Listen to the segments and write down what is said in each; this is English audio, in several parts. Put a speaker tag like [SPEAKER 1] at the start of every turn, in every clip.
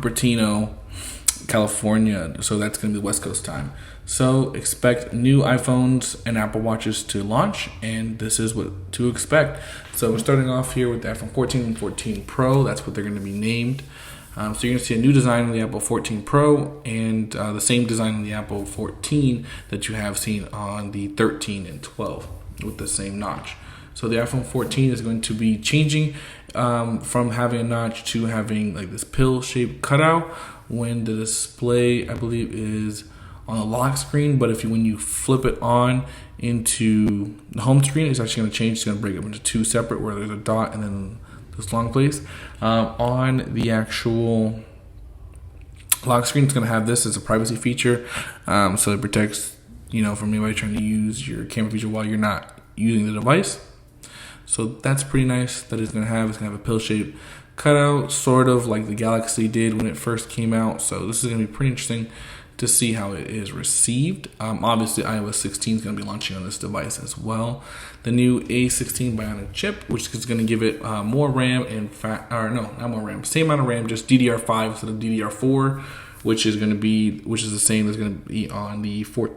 [SPEAKER 1] Cupertino, California. So that's going to be West Coast time. So expect new iPhones and Apple Watches to launch, and this is what to expect. So we're starting off here with the iPhone 14 and 14 Pro. That's what they're going to be named. So you're going to see a new design on the Apple 14 Pro and the same design on the Apple 14 that you have seen on the 13 and 12 with the same notch. So the iPhone 14 is going to be changing from having a notch to having like this pill-shaped cutout when the display, I believe, is on the lock screen. But when you flip it on into the home screen, it's actually going to change. It's going to break up into two separate, where there's a dot and then this long place. On the actual lock screen, it's going to have this as a privacy feature, so it protects from anybody trying to use your camera feature while you're not using the device. So that's pretty nice that it's going to have a pill-shaped cutout, sort of like the Galaxy did when it first came out. So this is going to be pretty interesting to see how it is received. Obviously, iOS 16 is going to be launching on this device as well. The new A16 Bionic chip, which is going to give it more RAM and not more RAM, same amount of RAM, just DDR5 instead of DDR4, which is the same as going to be on the 14.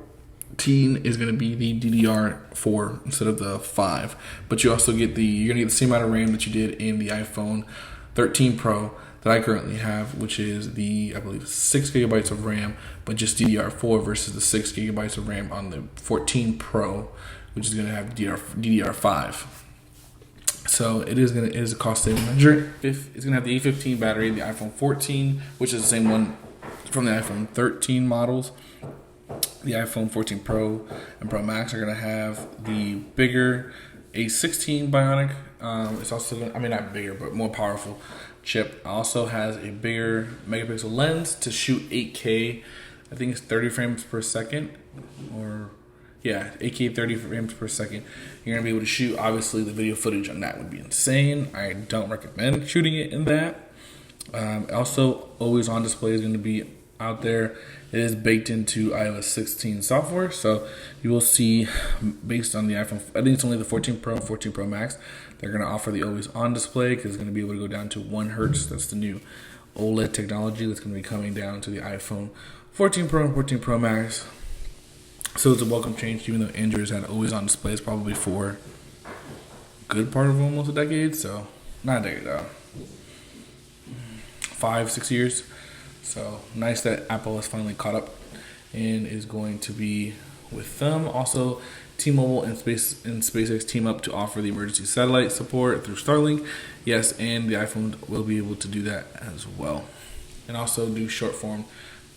[SPEAKER 1] Is going to be the DDR4 instead of the 5, but you're going to get the same amount of RAM that you did in the iPhone 13 Pro that I currently have, which is I believe 6 gigabytes of RAM, but just DDR4 versus the 6 gigabytes of RAM on the 14 Pro, which is going to have DDR5. So it is a cost saving measure. It's going to have the A15 battery, the iPhone 14, which is the same one from the iPhone 13 models. The iPhone 14 Pro and Pro Max are going to have the bigger A16 Bionic. It's also not bigger, but more powerful chip. Also has a bigger megapixel lens to shoot 8K. I think it's 30 frames per second, 8K 30 frames per second. You're going to be able to shoot. Obviously, the video footage on that would be insane. I don't recommend shooting it in that. Also, always on display is going to be out there. It is baked into iOS 16 software, so you will see, based on the iPhone, I think it's only the 14 Pro and 14 Pro Max, they're going to offer the always on display, because it's going to be able to go down to 1 hertz. That's the new OLED technology that's going to be coming down to the iPhone 14 Pro and 14 Pro Max. So it's a welcome change, even though Android has had always on displays probably for a good part of almost a decade. So not a decade, 5-6 years. So nice that Apple has finally caught up and is going to be with them. Also, T-Mobile and SpaceX team up to offer the emergency satellite support through Starlink. Yes, and the iPhone will be able to do that as well. And also do short form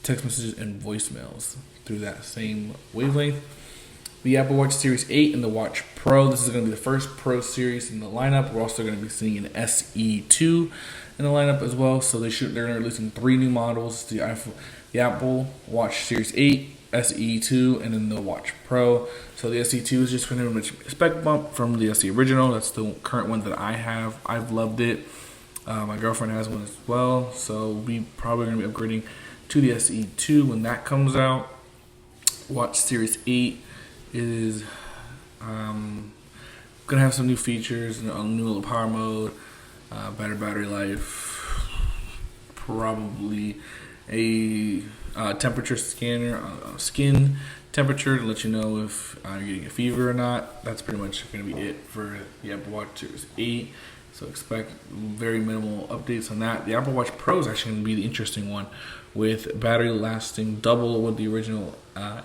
[SPEAKER 1] text messages and voicemails through that same wavelength. The Apple Watch Series 8 and the Watch Pro. This is going to be the first Pro series in the lineup. We're also going to be seeing an SE2 in the lineup as well. So they're releasing 3 new models: the Apple Watch Series 8, SE2, and then the Watch Pro. So the SE2 is just going to be a spec bump from the SE original. That's the current one that I have. I've loved it. My girlfriend has one as well. So we probably going to be upgrading to the SE2 when that comes out. Watch Series 8 is going to have some new features, new little power mode, better battery life, probably a temperature scanner, skin temperature to let you know if you're getting a fever or not. That's pretty much going to be it for the Apple Watch Series 8. So expect very minimal updates on that. The Apple Watch Pro is actually going to be the interesting one, with battery lasting double what the original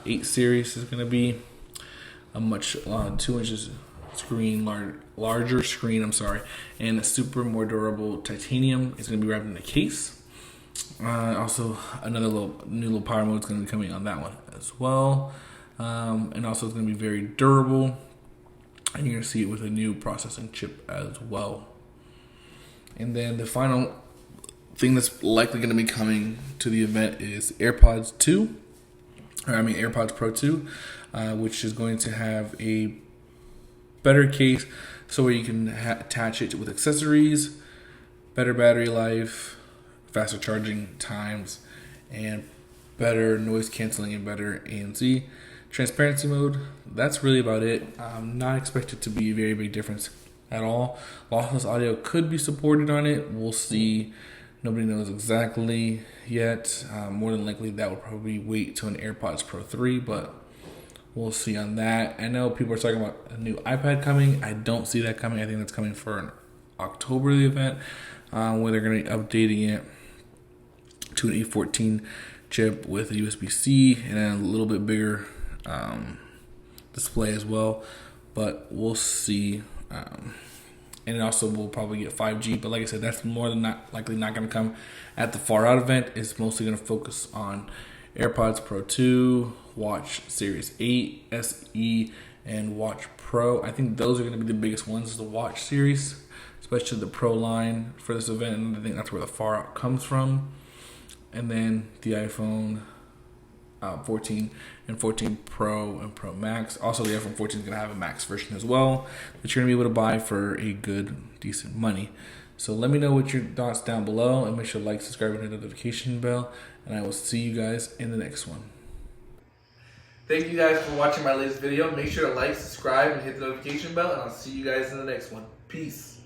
[SPEAKER 1] 8 series is going to be. A much 2 inches screen, larger screen, and a super more durable titanium. It's going to be wrapped in a case. Also, another new little power mode is going to be coming on that one as well. And also it's going to be very durable. And you're going to see it with a new processing chip as well. And then the final thing that's likely going to be coming to the event is AirPods Pro 2, which is going to have a better case, so where you can attach it with accessories, better battery life, faster charging times, and better noise canceling and better ANC. Transparency mode, that's really about it. I'm not expected to be a very big difference at all. Lossless audio could be supported on it. We'll see Nobody knows exactly yet. More than likely, that will probably wait to an AirPods Pro 3, but we'll see on that. I know people are talking about a new iPad coming. I don't see that coming. I think that's coming for an October the event, where they're going to be updating it to an A14 chip with a USB-C and a little bit bigger display as well. But we'll see. And it also will probably get 5G. But like I said, that's more than not likely not going to come at the Far Out event. It's mostly going to focus on AirPods Pro 2, Watch Series 8, SE, and Watch Pro. I think those are going to be the biggest ones, the Watch series, especially the Pro line for this event. And I think that's where the Far Out comes from. And then the iPhone 14 and 14 Pro and Pro Max. Also, the iPhone 14 is going to have a Max version as well that you're going to be able to buy for a good, decent money. So let me know what your thoughts down below, and make sure to like, subscribe, and hit the notification bell. And I will see you guys in the next one. Thank you guys for watching my latest video. Make sure to like, subscribe, and hit the notification bell, and I'll see you guys in the next one. Peace.